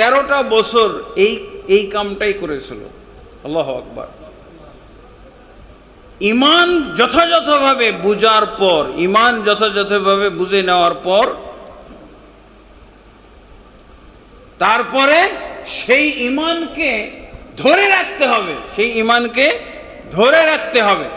13টা বছর এই কামটাই করেছিল। আল্লাহু আকবার। ঈমান যথাযথভাবে বুঝার পর, ঈমান যথাযথভাবে বুঝে নেওয়ার পর তারপরে সেই ঈমানকে ধরে রাখতে হবে, সেই ঈমানকে ধরে রাখতে হবে।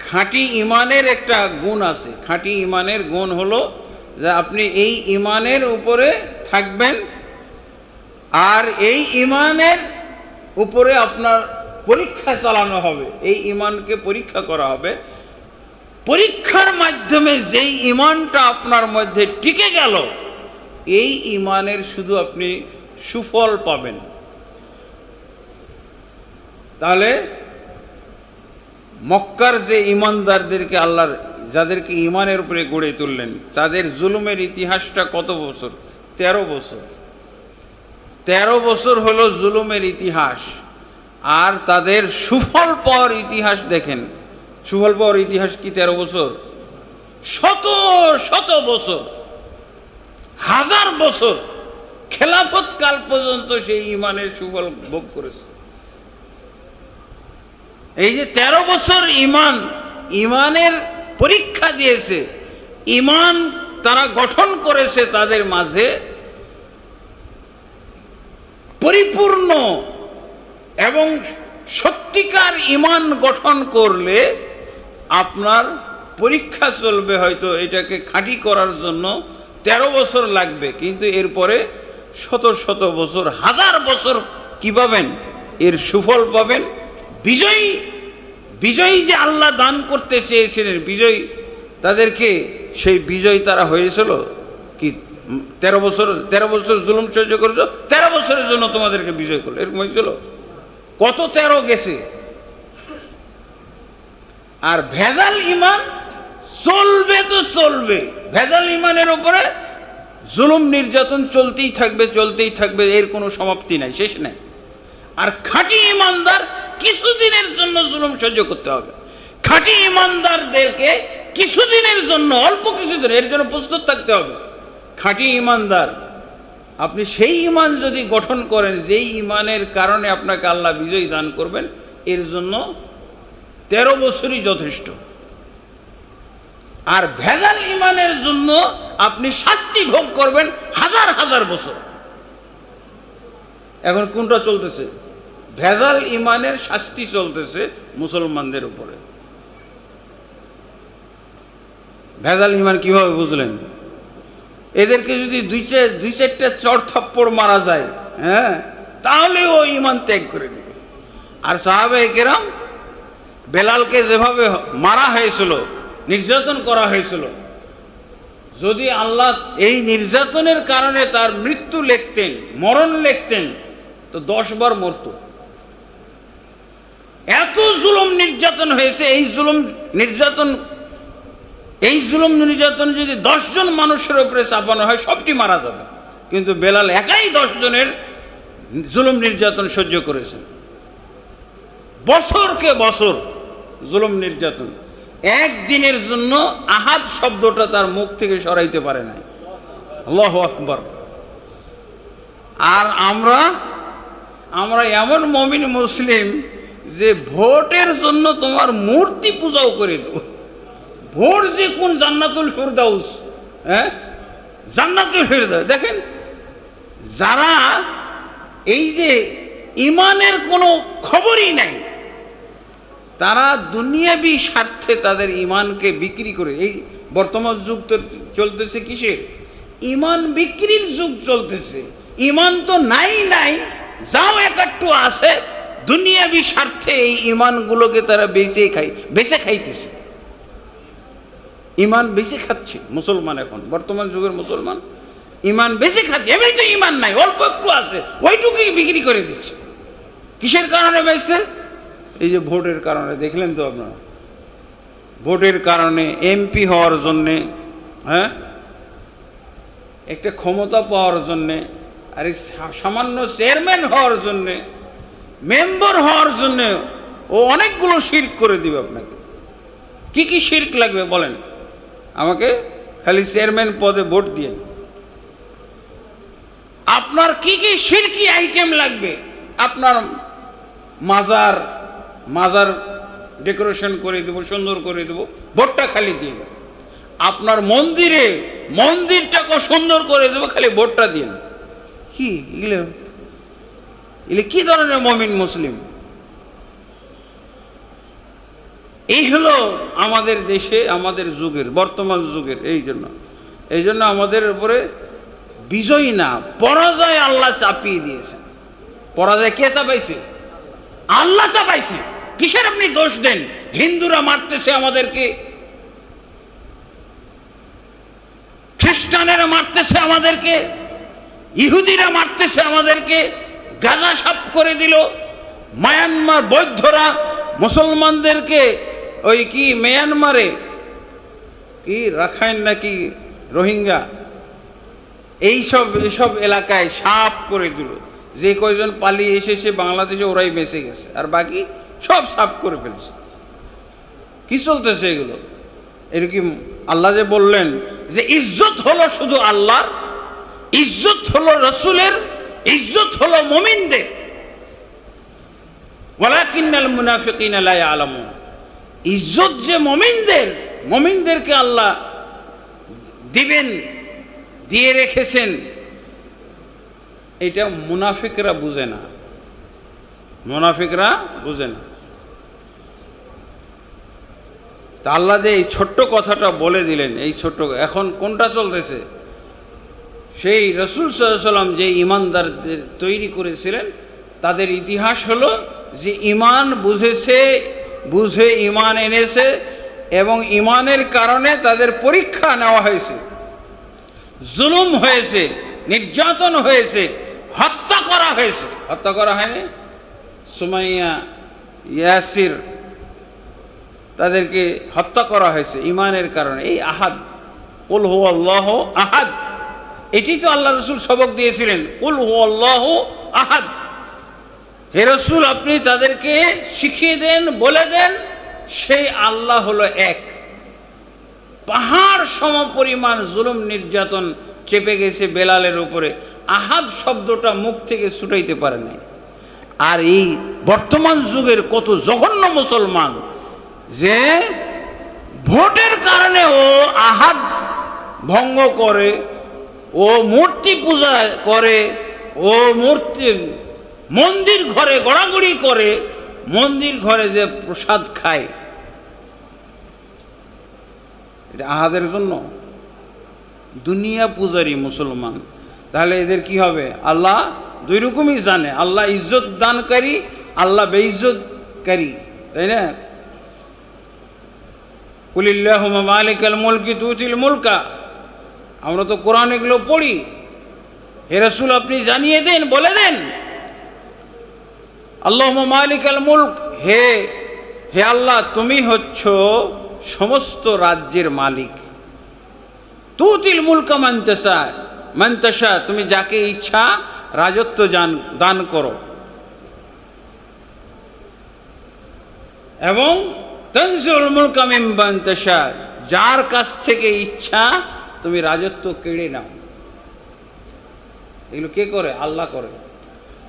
খাঁটি ঈমানের একটা গুণ আছে। খাঁটি ঈমানের গুণ হলো যে আপনি এই ঈমানের উপরে থাকবেন, আর এই ঈমানের উপরে আপনার পরীক্ষা চালানো হবে, এই ঈমানকে পরীক্ষা করা হবে। পরীক্ষার মাধ্যমে যেই ঈমানটা আপনার মধ্যে টিকে গেল, এই ঈমানের শুধু আপনি সুফল পাবেন। তাহলে মক্কার যে ঈমানদারদেরকে আল্লাহর, যাদেরকে ঈমানের উপরে গড়ে তুললেন, তাদের জুলুমের ইতিহাসটা কত বছর? 13 বছর। 13 বছর হলো জুলুমের ইতিহাস। আর তাদের সুফল পাওয়ার ইতিহাস দেখেন। সুফল পাওয়ার ইতিহাস কি 13 বছর? শত শত বছর, হাজার বছর খেলাফত কাল পর্যন্ত সেই ঈমানের সুফল ভোগ করেছে। এই যে 13 বছর ঈমানের পরীক্ষা দিয়েছে, ঈমান তারা গঠন করেছে, তাদের মাঝে পরিপূর্ণ এবং সত্যিকার ঈমান গঠন করলে আপনার পরীক্ষা চলবে। হয়তো এটাকে খাঁটি করার জন্য 13 বছর লাগবে, কিন্তু এরপরে শত শত বছর, হাজার বছর কি পাবেন? এর সুফল পাবেন। বিজয়ী যে আল্লাহ দান করতে চেয়েছিলেন, বিজয়ী তাদেরকে, সেই বিজয় তারা হয়েছিল কি? 13 বছর জুলুম সহ্য করেছো, 13 বছরের জন্য তোমাদেরকে বিজয় করলো, এরকম হয়েছিল? কত 13 গেছে। আর ভেজাল ঈমান চলবে তো চলবে, ভেজাল ঈমানের উপরে জুলুম নির্যাতন চলতেই থাকবে, চলতেই থাকবে, এর কোনো সমাপ্তি নাই, শেষ নাই। আর খাঁটি ঈমানদার কিছুদিনের জন্য জুলুম সহ্য করতে হবে। খাঁটি ঈমানদারদেরকে কিছুদিনের জন্য, অল্প কিছুদিন, এর জন্য প্রস্তুত থাকতে হবে। খাঁটি ঈমানদার, আপনি সেই ঈমান যদি গঠন করেন, যেই ঈমানের কারণে আপনাকে আল্লাহ বিজয় দান করবেন, এর জন্য 13 বছরই যথেষ্ট। আর ভেজাল ঈমানের জন্য আপনি শাস্তি ভোগ করবেন হাজার হাজার বছর। এখন কোনটা চলতেছে? ভেজাল ঈমানের শাস্তি চলতেছে মুসলমানদের উপরে। ভেজাল ঈমান কিভাবে বুঝলেন? এদেরকে যদি দুই চারটা চড় থাপ্পড় মারা যায়, হ্যাঁ, তাহলে ও ঈমান ত্যাগ করে দিবে। আর সাহাবায়ে কেরাম, বেলালকে যেভাবে মারা হয়েছিল, নির্যাতন করা হয়েছিল, যদি আল্লাহ এই নির্যাতনের কারণে তার মৃত্যু লিখতেন, মরণ লিখতেন, তো 10 বার মরত। এত জুলুম নির্যাতন হয়েছে। এই জুলুম নির্যাতন যদি 10 জন মানুষের উপরে চাপানো হয়, সবটি মারা যাবে। কিন্তু বেলাল একাই 10 জনের জুলুম নির্যাতন সহ্য করেছেন। বছরকে বছর জুলুম নির্যাতন। একদিনের জন্য আহাদ শব্দটা তার মুখ থেকে সরাইতে পারে নাই। আল্লাহু আকবার। আর আমরা এমন মুমিন মুসলিম যে ভোটের জন্য তোমার মূর্তি পূজাও করে দেব। ভোট যে কোন জান্নাতুল ফিরদাউস, হ্যাঁ, জান্নাতুল ফিরদাউস। দেখেন, যারা এই যে ঈমানের কোনো খবরই নাই, তারা দুনিয়াবি স্বার্থে তাদের ঈমানকে বিক্রি করে, এই বর্তমান যুগ তো চলতেছে কিসের? ঈমান বিক্রির যুগ চলতেছে। ঈমান তো নাই, যাও একটু আছে, দুনিয়াবি স্বার্থে এই ঈমানগুলোকে তারা বেচে খাইতেছে। ঈমান বেঁচে খাচ্ছে মুসলমান। এখন বর্তমান যুগের মুসলমান ঈমান বেঁচে খাচ্ছে। এমনি তো ঈমান নাই, অল্প একটু আছে, ওইটুকুই বিক্রি করে দিচ্ছে। কিসের কারণে বেচতে? এই যে ভোটের কারণে। দেখলেন তো আপনারা, ভোটের কারণে, এমপি হওয়ার জন্যে, হ্যাঁ, একটা ক্ষমতা পাওয়ার জন্যে, আর এই সামান্য চেয়ারম্যান হওয়ার জন্যে, মেম্বার হওয়ার জন্যে ও অনেকগুলো শিরক করে দিবে আপনাকে। কি শিরক লাগবে বলেন আমাকে? খালি চেয়ারম্যান পদে ভোট দিয়ে আপনার কি কি শিরকি আইটেম লাগবে, আপনার মাজার মাজার ডেকোরেশন করে দেবো, সুন্দর করে দেবো, ভোটটা খালি দিয়ে দেবো। আপনার মন্দিরে মন্দিরটাকে সুন্দর করে দেবো, খালি ভোটটা দিয়ে দেবো। কি এগুলো এগুলো কি ধরনের মুমিন মুসলিম? এই হলো আমাদের দেশে আমাদের যুগের বর্তমান যুগের। এই জন্য আমাদের উপরে বিজয় না পরাজয় আল্লাহ চাপিয়ে দিয়েছে। পরাজয় কে চাপাইছে? আল্লাহ চাপাইছে। কিসের আপনি দোষ দেন? হিন্দুরা মারতেছে আমাদেরকে, খ্রিস্টানেরা মারতেছে আমাদেরকে, ইহুদিরা মারতেছে আমাদেরকে, গাজা সাফ করে দিল। মায়ানমার বৌদ্ধরা মুসলমানদেরকে ওই কি মিয়ানমারে কি রাখাইন নাকি রোহিঙ্গা এইসব এলাকায় সাফ করে দিল। যে কয়জন পালিয়ে এসেছে বাংলাদেশে ওরাই বেঁচে গেছে, আর বাকি সব সাফ করে ফেলেছে। কি চলতেছে এগুলো? এরকম আল্লাহ যে বললেন যে ইজ্জত হলো শুধু আল্লাহর, ইজ্জত হলো রসুলের, ইজ্জত হলো মুমিনদের। ওয়ালাকিন্নাল মুনাফিকিনা লা ইয়ালামুন। ইজ্জত যে মুমিনদেরকে আল্লাহ দিবেন, দিয়ে রেখেছেন, এটা মুনাফিকরা বুঝে না, মুনাফিকরা বুঝে না। তা আল্লাহ যে এই ছোট্ট কথাটা বলে দিলেন, এই ছোট্ট, এখন কোনটা চলতেছে? সেই রাসূল সাল্লাল্লাহু আলাইহি ওয়াসাল্লাম যে ঈমানদারদের তৈরি করেছিলেন, তাদের ইতিহাস হলো যে ঈমান বুঝে ঈমান এনেছে, এবং ঈমানের কারণে তাদের পরীক্ষা নেওয়া হয়েছে, জুলুম হয়েছে, নির্যাতন হয়েছে, হত্যা করা হয়েছে। হত্যা করা হয়নি? সুমাইয়া, ইয়াসির, তাদেরকে হত্যা করা হয়েছে ঈমানের কারণে। এই আহাদ, কুল হুয়াল্লাহু আহাদ, এটি তো আল্লাহ রসুল সবক দিয়েছিলেন, কুল হুয়াল্লাহু আহাদ। হে রসুল, আপনি তাদেরকে শিখিয়ে দেন, বলে দেন সেই আল্লাহ হলো এক। পাহাড় সম পরিমাণ জুলুম নির্যাতন চেপে গেছে বেলালের উপরে, আহাদ শব্দটা মুখ থেকে ছুটাইতে পারে নাই। আর এই বর্তমান যুগের কত জঘন্য মুসলমান যে ভোটের কারণে ও আহাদ ভঙ্গ করে, ও মূর্তি পূজা করে, ও মূর্তি মন্দির ঘরে গড়াগড়ি করে, মন্দির ঘরে যে প্রসাদ খায়, এটা আহাদের জন্য। দুনিয়া পূজারী মুসলমান। তাহলে এদের কি হবে? আল্লাহ দুই রকমই জানে, আল্লাহ ইজ্জত দানকারী, আল্লাহ বেইজ্জতকারী, তাই না? কুলিল্লাহুম্মা মালিকাল মুলকি তুতিল মুলকা, আমরা তো কোরআন এগুলো পড়ি। হে রাসূল, আপনি জানিয়ে দেন, বলে দেন আল্লাহুম্মা মালিকাল মুলক, হে আল্লাহ, তুমি হচ্ছ সমস্ত রাজ্যের মালিক। তুতিল মুলকা মান তাশা, তুমি যাকে ইচ্ছা রাজত্ব দান করো, এবং তানজিউল মুলকা মিম্মান তাশা, যার কাছ থেকে ইচ্ছা তুমি রাজত্ব কেড়ে নাও। এগুলো কে করে? আল্লাহ করে।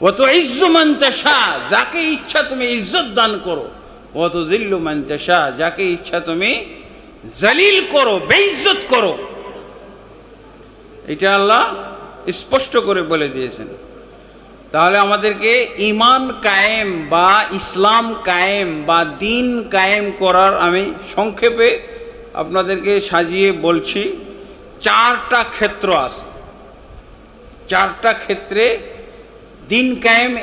ওয়া তুইজ্জু মান তাশা, যাকে ইচ্ছা তুমি ইজ্জত দান করো। ওয়া তুযিল্লু মান তাশা, যাকে ইচ্ছা তুমি জলিল করো, বেইজ্জত করো। এটা আল্লাহ স্পষ্ট করে বলে দিয়েছেন। তাহলে আমাদেরকে ঈমান কায়েম বা ইসলাম কায়েম বা দিন কায়েম করার আমি সংক্ষেপে আপনাদেরকে সাজিয়ে বলছি। চারটা ক্ষেত্র আছে, চারটা ক্ষেত্রে দিন কায়েম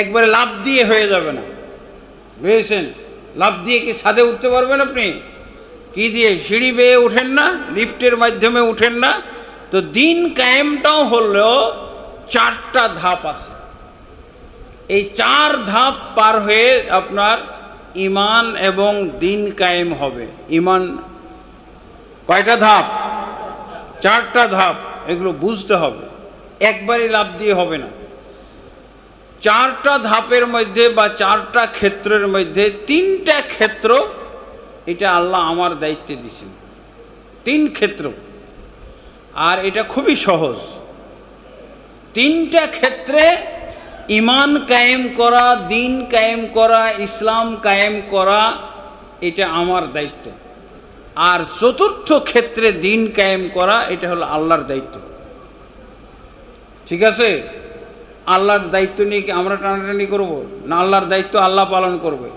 একবারে লাভ দিয়ে হয়ে যাবে না, বুঝেছেন? লাভ দিয়ে কি ছাদে উঠতে পারবেন আপনি? কি দিয়ে? সিঁড়ি বেয়ে উঠেন না, লিফটের মাধ্যমে উঠেন না। তো দিন কায়েমটাও হলো চারটা ধাপ আছে। এই চার ধাপ পার হয়ে আপনার ঈমান এবং দিন কায়েম হবে। ঈমান কয়টা ধাপ? চারটা ধাপ। এগুলো বুঝতে হবে, একবারই লাভ দিয়ে হবে না। চারটা ধাপের মধ্যে বা চারটা ক্ষেত্রের মধ্যে তিনটা ক্ষেত্র এটা আল্লাহ আমার দায়িত্বে দিয়েছেন, তিন ক্ষেত্র। আর এটা খুবই সহজ, তিনটা ক্ষেত্রে ইমান কায়েম করা, দিন কায়েম করা, ইসলাম কায়েম করা, এটা আমার দায়িত্ব। আর চতুর্থ ক্ষেত্রে দিন কায়েম করা, এটা হলো আল্লাহর দায়িত্ব। ঠিক আছে? আল্লাহর দায়িত্ব নিয়ে কি আমরা টানাটানি করব? না, আল্লাহর দায়িত্ব আল্লাহ পালন করবে।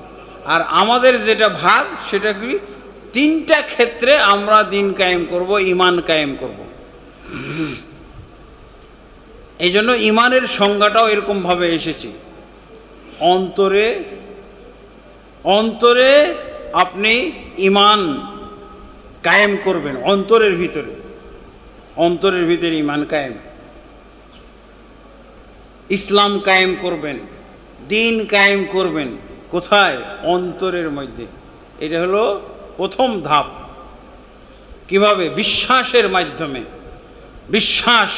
আর আমাদের যেটা ভাগ, সেটা কি, তিনটা ক্ষেত্রে আমরা দিন কায়েম করব, ইমান কায়েম করব। এই জন্য ইমানের সংজ্ঞাটাও এরকমভাবে এসেছে। অন্তরে অন্তরে আপনি ইমান কায়েম করবেন, অন্তরের ভিতরে, অন্তরের ভিতরে ইমান কায়েম, ইসলাম কায়েম করবেন, দিন কায়েম করবেন। কোথায়? অন্তরের মধ্যে। এটা হলো প্রথম ধাপ। কিভাবে? বিশ্বাসের মাধ্যমে। বিশ্বাস